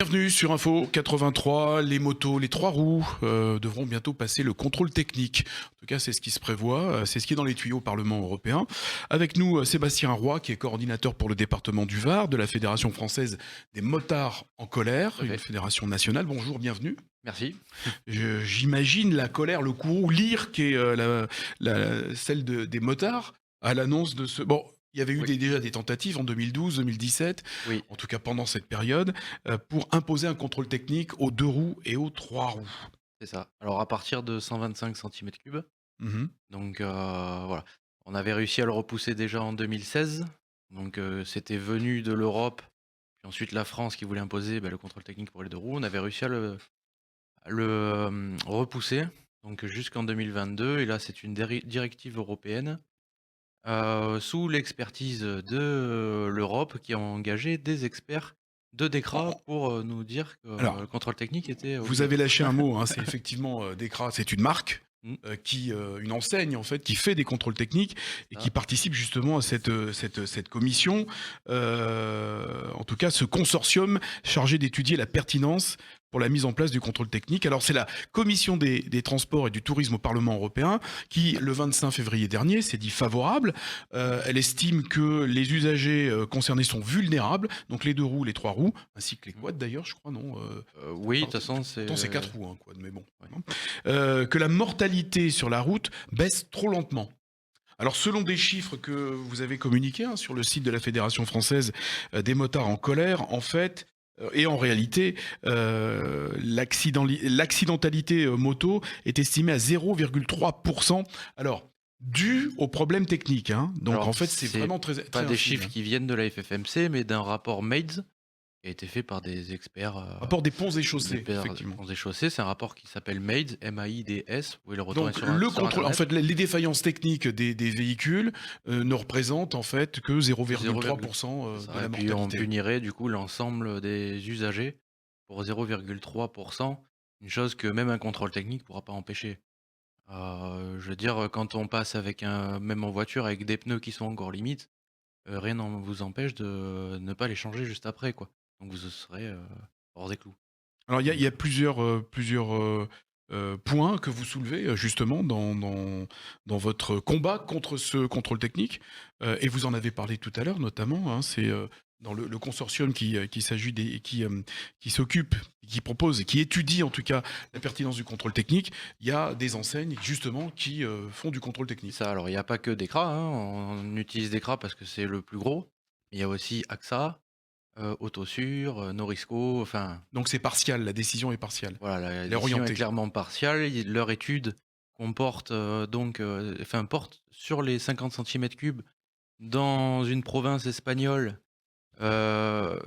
Bienvenue sur Info 83. Les motos, les trois roues devront bientôt passer le contrôle technique. En tout cas, c'est ce qui se prévoit, c'est ce qui est dans les tuyaux au Parlement européen. Avec nous, Sébastien Roy, qui est coordinateur pour le département du Var de la Fédération française des motards en colère, Tout à une fait. fédération nationale. Bonjour, bienvenue. Merci. J'imagine la colère, le courroux, l'ire qui est celle des motards à l'annonce de ce... Bon, il y avait eu Oui, déjà des tentatives en 2012, 2017, oui, en tout cas pendant cette période, pour imposer un contrôle technique aux deux roues et aux trois roues. c'est ça. Alors à partir de 125 cm3, Mhm. donc voilà. On avait réussi à le repousser déjà en 2016. Donc c'était venu de l'Europe, puis ensuite la France qui voulait imposer le contrôle technique pour les deux roues. On avait réussi à le repousser donc jusqu'en 2022. Et là, c'est une directive européenne sous l'expertise de l'Europe qui a engagé des experts de DEKRA pour nous dire que Alors, le contrôle technique était vous avez obligatoire. lâché un mot, hein, c'est effectivement Decra, c'est une marque. Mm, Une enseigne en fait qui fait des contrôles techniques c'est et qui ça. participe justement à cette commission, en tout cas ce consortium chargé d'étudier la pertinence pour la mise en place du contrôle technique. Alors c'est la commission des transports et du tourisme au Parlement européen qui, le 25 février dernier, s'est dit favorable. Elle estime que les usagers concernés sont vulnérables, donc les deux roues, les trois roues, ainsi que les quads d'ailleurs, je crois, non Oui, de toute façon, pourtant c'est quatre roues, un quad, mais bon. ouais. Hein. Que la mortalité sur la route baisse trop lentement. Alors, selon des chiffres que vous avez communiqués sur le site de la Fédération française des motards en colère, en fait, et en réalité, l'accidentalité moto est estimée à 0,3%. Alors, dû aux problèmes techniques. Hein. Donc, en Alors, fait, c'est c'est vraiment très, pas très des infime. chiffres qui viennent de la FFMC, mais d'un rapport MAIDS qui a été fait par des experts Rapport des ponts et des chaussées, pairs effectivement. ponts et chaussées. C'est un rapport qui s'appelle MAIDS, M-A-I-D-S. Vous pouvez le retrouver Donc sur, le sur contrôle, en Internet. fait, les défaillances techniques des véhicules ne représentent en fait que 0, 0,3% c'est de ça. la Et puis on mortalité. punirait du coup l'ensemble des usagers pour 0,3%, une chose que même un contrôle technique pourra pas empêcher. Je veux dire, quand on passe avec même en voiture avec des pneus qui sont encore limites, rien ne vous empêche de ne pas les changer juste après, quoi. Donc vous serez, hors des clous. Alors il y a Donc plusieurs points que vous soulevez justement dans votre combat contre ce contrôle technique, et vous en avez parlé tout à l'heure notamment. Hein, c'est dans le consortium qui s'agit qui s'occupe, qui propose et qui étudie en tout cas la pertinence du contrôle technique. Il y a des enseignes justement qui font du contrôle c'est technique. ça. Alors il y a pas que Decra, hein, on utilise Decra parce que c'est le plus gros, mais il y a aussi AXA, Autosur, Norisco, enfin Donc c'est partial, la décision est partielle. voilà, la Elle est décision est orientée. clairement partiale. Leur étude comporte enfin porte sur les 50 cm3 dans une province espagnole, euh,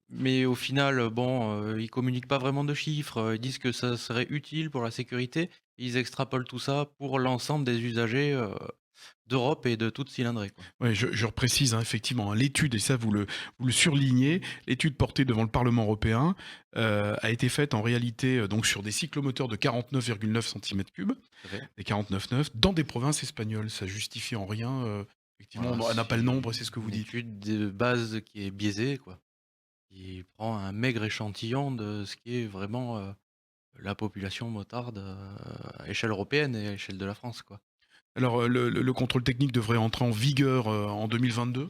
mais au final, bon, ils communiquent pas vraiment de chiffres. Ils disent que ça serait utile pour la sécurité. Ils extrapolent tout ça pour l'ensemble des usagers d'Europe et de toute cylindrée, quoi. Ouais, je reprécise effectivement, hein, l'étude, et ça vous le surlignez, l'étude portée devant le Parlement européen a été faite en réalité donc sur des cyclomoteurs de 49,9 cm3, Tout à fait. des 49,9, dans des provinces espagnoles. Ça justifie en rien, effectivement, Voilà, on n'a pas le c'est nombre, c'est ce que vous une dites. étude de base qui est biaisée, quoi. Qui prend un maigre échantillon de ce qui est vraiment la population motarde à échelle européenne et à échelle de la France, quoi. Alors le contrôle technique devrait entrer en vigueur en 2022.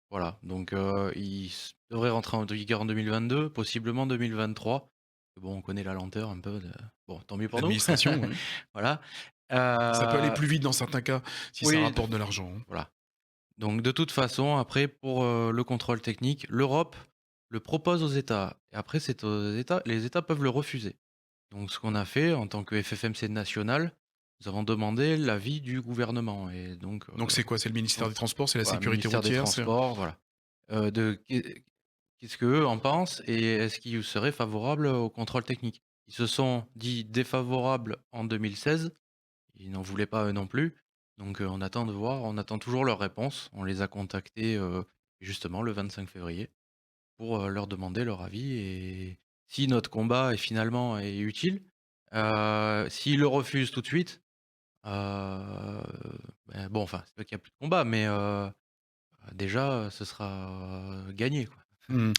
Voilà, donc devrait rentrer en vigueur en 2022, possiblement 2023. Bon, on connaît la lenteur un peu de bon, tant mieux pour nous. L'administration, oui. Voilà. Ça peut aller Heu, plus vite dans certains cas, si ça oui, rapporte de l'argent. Hein. voilà. Donc de toute façon, après pour, le contrôle technique, l'Europe le propose aux États et après c'est aux États les États peuvent le refuser. Donc ce qu'on a fait en tant que FFMC national, nous avons demandé l'avis du gouvernement et Donc c'est quoi? C'est le ministère donc des Transports, c'est la voilà, sécurité ministère des routière, c'est... Transports, voilà. De qu'est-ce qu'eux en pensent et est-ce qu'ils seraient favorables au contrôle technique? Ils se sont dit défavorables en 2016, ils n'en voulaient pas eux non plus, donc on attend de voir, on attend toujours leur réponse. On les a contactés, justement le 25 février pour, leur demander leur avis et si notre combat est utile, s'ils le refusent tout de suite, bon enfin, c'est pas qu'il y a plus de combat, mais déjà, ce sera gagné, quoi. Mmh.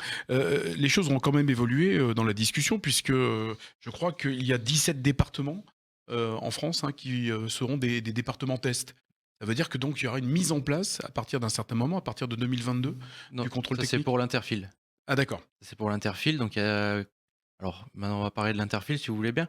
Les choses ont quand même évolué, dans la discussion puisque, je crois qu'il y a 17 départements, en France, hein, qui, seront des départements tests. Ça veut dire que donc il y aura une mise en place à partir d'un certain moment, à partir de 2022, Non, du contrôle ça c'est technique? pour l'interfile. Ah d'accord. C'est pour l'interfile, donc alors maintenant on va parler de l'interfile si vous voulez bien.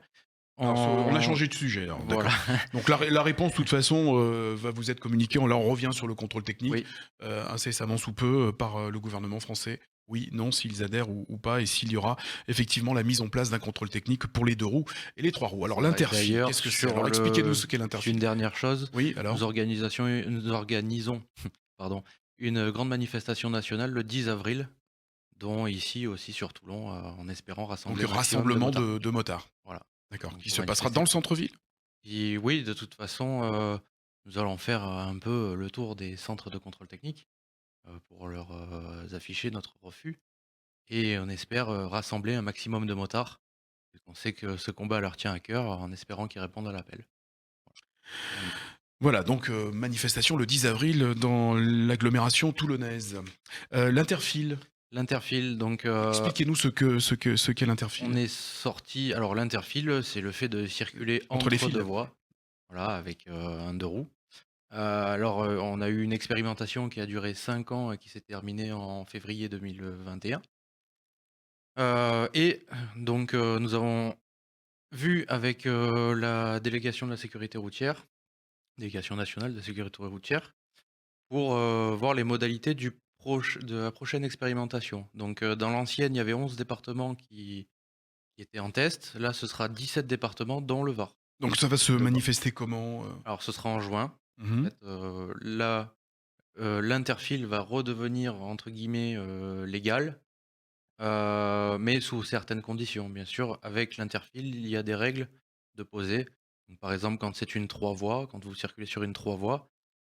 Alors on a En changé de sujet alors, Voilà, d'accord. Donc la réponse de toute façon, va vous être communiquée. Là on revient sur le contrôle technique, oui, incessamment sous peu, par, le gouvernement français. Oui, non, s'ils adhèrent ou pas et s'il y aura effectivement la mise en place d'un contrôle technique pour les 2 roues et les 3 roues. Alors c'est ça et l'interfile, d'ailleurs qu'est-ce que c'est? Alors expliquez-nous ce qu'est juste une l'interfile. dernière chose, Oui, alors? nous organisons, pardon, une grande manifestation nationale le 10 avril, dont ici aussi sur Toulon, en espérant Donc rassembler un maximum de rassemblement motards. de motards. Voilà, D'accord, donc qui pour se passera dans manifester. le centre-ville? Et oui, de toute façon, nous allons faire, un peu, le tour des centres de contrôle technique, pour leur, afficher notre refus et on espère, rassembler un maximum de motards, vu qu'on sait que ce combat leur tient à cœur, en espérant qu'ils répondent à l'appel. Voilà. Voilà, donc manifestation le 10 avril, dans l'agglomération toulonnaise. L'interfile, L'interfile, donc, expliquez-nous ce qu'est on l'interfile. est sorti alors l'interfile, c'est le fait de circuler Entre les entre 2 fils? voies, voilà, avec, un 2 roues. Alors, on a eu une expérimentation qui a duré 5 ans et qui s'est terminée en février 2021. Et donc, nous avons vu avec, la délégation de la sécurité routière, délégation nationale de la sécurité routière, pour, voir les modalités de la prochaine expérimentation. Donc, dans l'ancienne, il y avait 11 départements qui étaient en test. Là, ce sera 17 départements, dont le Var. Donc ça va se Le Var. manifester comment? Alors, ce sera en juin. En Mmh. fait, là, l'interfile va redevenir, entre guillemets, «légal», mais sous certaines conditions. Bien sûr, avec l'interfile, il y a des règles de poser. Donc, par exemple, quand c'est une 3 voies, quand vous circulez sur une 3 voies,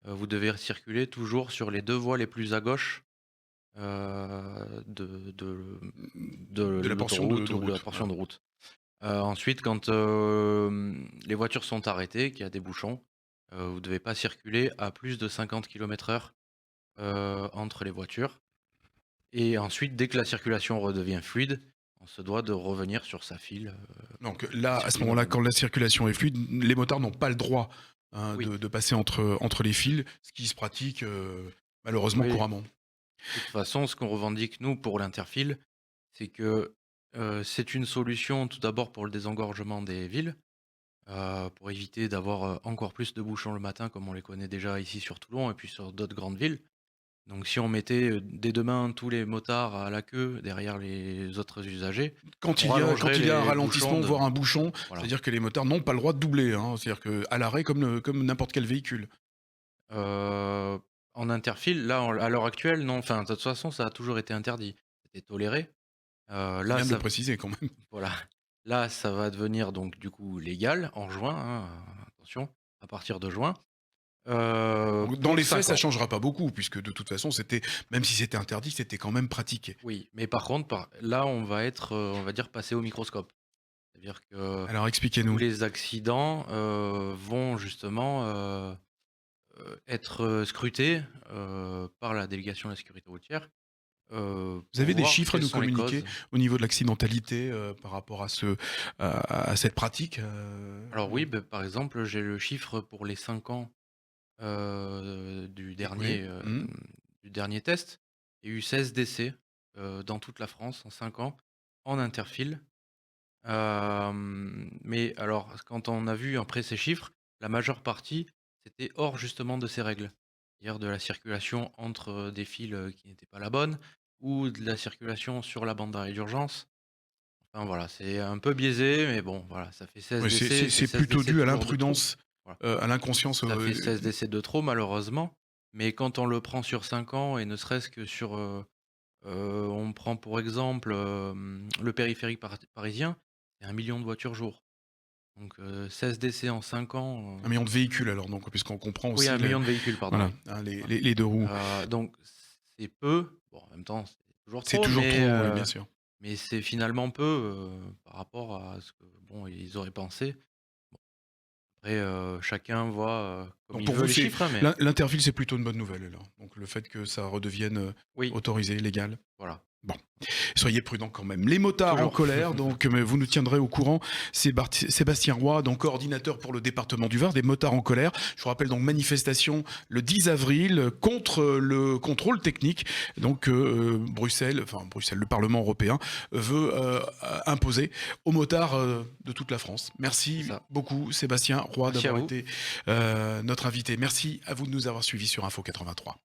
vous devez circuler toujours sur les 2 voies les plus à gauche, de De la portion l'autoroute de ou de la route, portion voilà. de route. Ensuite, quand, les voitures sont arrêtées, qu'il y a des bouchons, vous ne devez pas circuler à plus de 50 km/h, entre les voitures et ensuite, dès que la circulation redevient fluide, on se doit de revenir sur sa file, Donc et là, à ce circuler moment-là, quand normalement. la circulation est fluide, les motards n'ont pas le droit, hein, Oui, de passer entre les fils, ce qui se pratique, malheureusement oui. couramment. De toute façon, ce qu'on revendique, nous, pour l'interfile, c'est que, c'est une solution tout d'abord pour le désengorgement des villes, pour éviter d'avoir, encore plus de bouchons le matin comme on les connaît déjà ici sur Toulon et puis sur d'autres grandes villes. Donc si on mettait, dès demain tous les motards à la queue derrière les autres usagers, on Quand rallongerait il y a un les bouchons ralentissement, de voire un bouchon, voilà. c'est-à-dire que les motards n'ont pas le droit de doubler, hein. C'est-à-dire qu'à l'arrêt comme n'importe quel véhicule. Heu, En interfile, là, à l'heure actuelle, non, enfin, de toute façon, ça a toujours été interdit. C'était toléré. C'est Là, bien de le ça préciser quand même. voilà. Là, ça va devenir donc du coup légal en juin, hein, attention, à partir de juin, Donc dans pour les faits, 5 ça ans. changera pas beaucoup puisque de toute façon, c'était même si c'était interdit, c'était quand même pratiqué. Oui, mais par contre, là, on va être, on va dire passé au microscope. C'est-à-dire que Alors tous expliquez-nous. les accidents, vont justement, être, scrutés, par la délégation de la sécurité routière, Vous pour avez des voir chiffres à quelles nous sont les communiquer causes. au niveau de l'accidentalité, par rapport à cette pratique, Alors oui, par exemple, j'ai le chiffre pour les 5 ans, écoulés? Mmh. du dernier test. Il y a eu 16 décès, dans toute la France en 5 ans, en interfile. Mais alors, quand on a vu après ces chiffres, la majeure partie, c'était hors justement de ces règles. C'est-à-dire de la circulation entre, des fils, qui n'étaient pas la bonne ou de la circulation sur la bande d'arrêt d'urgence. Enfin voilà, c'est un peu biaisé, mais bon, voilà, ça fait 16 Ouais, décès, c'est c'est 16 plutôt décès dû à toujours de trop. l'imprudence, Voilà. à l'inconscience, Ça fait 16 décès de trop malheureusement, mais quand on le prend sur 5 ans et ne serait-ce que sur, on prend pour exemple, le périphérique parisien, c'est 1 million de voitures jour. Donc 16 décès en 5 ans, 1 million de véhicules alors donc, puisqu'on comprend oui, aussi 1 million de véhicules, pardon, voilà, oui. hein, Voilà. les 2 roues. Donc c'est peu, bon en même temps, c'est toujours C'est trop, toujours trop, oui, bien sûr. mais c'est finalement peu, par rapport à ce que, bon, ils auraient pensé. Bon, après, chacun voit, comme Donc il pour veut vous, les c'est chiffres, hein, mais l'interville, c'est plutôt une bonne nouvelle alors? Donc le fait que ça redevienne, oui, autorisé, légal? voilà. Bon, soyez prudents quand même. Les motards en Toujours. colère, donc mais vous nous tiendrez au courant. Sébastien Roy, donc coordinateur pour le département du Var, des motards en colère. Je vous rappelle donc manifestation le 10 avril contre le contrôle technique. Donc Bruxelles, le Parlement européen veut imposer aux motards de toute la France. Merci beaucoup Sébastien Roy Merci à d'avoir vous. été notre invité. Merci à vous de nous avoir suivis sur Info 83.